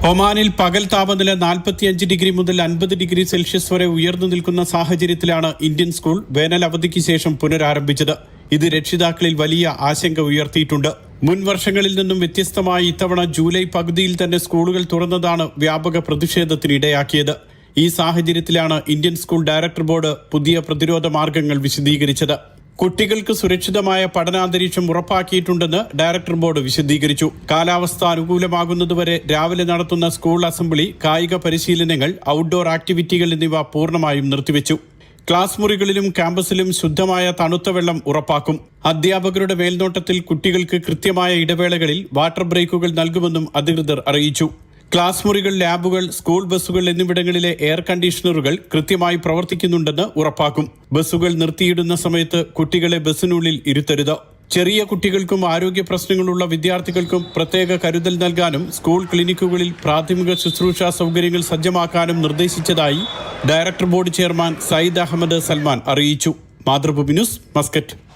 ഒമാനിൽ പകൽ താപനില 45 ഡിഗ്രി മുതൽ 50 ഡിഗ്രി സെൽഷ്യസ് വരെ ഉയർന്നു നിൽക്കുന്ന സാഹചര്യത്തിലാണ് ഇന്ത്യൻ സ്കൂൾ വേനൽ അവധിക്ക് ശേഷം പുനരാരംഭിച്ചത്. ഇത് രക്ഷിതാക്കളിൽ വലിയ ആശങ്ക ഉയർത്തിയിട്ടുണ്ട്. മുൻ വർഷങ്ങളിൽ നിന്നും വ്യത്യസ്തമായി ഇത്തവണ ജൂലൈ പകുതിയിൽ തന്നെ സ്കൂളുകൾ തുറന്നതാണ് വ്യാപക പ്രതിഷേധത്തിനിടയാക്കിയത്. ഈ സാഹചര്യത്തിലാണ് ഇന്ത്യൻ സ്കൂൾ ഡയറക്ടർ ബോർഡ് പുതിയ പ്രതിരോധ മാർഗങ്ങൾ വിശദീകരിച്ചത്. കുട്ടികൾക്ക് സുരക്ഷിതമായ പഠനാന്തരീക്ഷം ഉറപ്പാക്കിയിട്ടുണ്ടെന്ന് ഡയറക്ടർ ബോർഡ് വിശദീകരിച്ചു. കാലാവസ്ഥ അനുകൂലമാകുന്നതുവരെ രാവിലെ നടത്തുന്ന സ്കൂൾ അസംബ്ലി, കായിക പരിശീലനങ്ങൾ, ഔട്ട്ഡോർ ആക്ടിവിറ്റികൾ എന്നിവ പൂർണ്ണമായും നിർത്തിവെച്ചു. ക്ലാസ് മുറികളിലും ക്യാമ്പസിലും ശുദ്ധമായ തണുത്ത വെള്ളം ഉറപ്പാക്കും. അധ്യാപകരുടെ മേൽനോട്ടത്തിൽ കുട്ടികൾക്ക് കൃത്യമായ ഇടവേളകളിൽ വാട്ടർ ബ്രേക്കുകൾ നൽകുമെന്നും അധികൃതർ അറിയിച്ചു. ക്ലാസ് മുറികൾ, ലാബുകൾ, സ്കൂൾ ബസ്സുകൾ എന്നിവിടങ്ങളിലെ എയർ കണ്ടീഷണറുകൾ കൃത്യമായി പ്രവർത്തിക്കുന്നുണ്ടെന്ന് ഉറപ്പാക്കും. ബസ്സുകൾ നിർത്തിയിടുന്ന സമയത്ത് കുട്ടികളെ ബസ്സിനുള്ളിൽ ഇരുത്തരുത്. ചെറിയ കുട്ടികൾക്കും ആരോഗ്യ പ്രശ്നങ്ങളുള്ള വിദ്യാർത്ഥികൾക്കും പ്രത്യേക കരുതൽ നൽകാനും സ്കൂൾ ക്ലിനിക്കുകളിൽ പ്രാഥമിക ശുശ്രൂഷാ സൗകര്യങ്ങൾ സജ്ജമാക്കാനും നിർദ്ദേശിച്ചതായി director board chairman Sayyid Ahmed Salman അറിയിച്ചു. Mathrubhumi news, Muscat.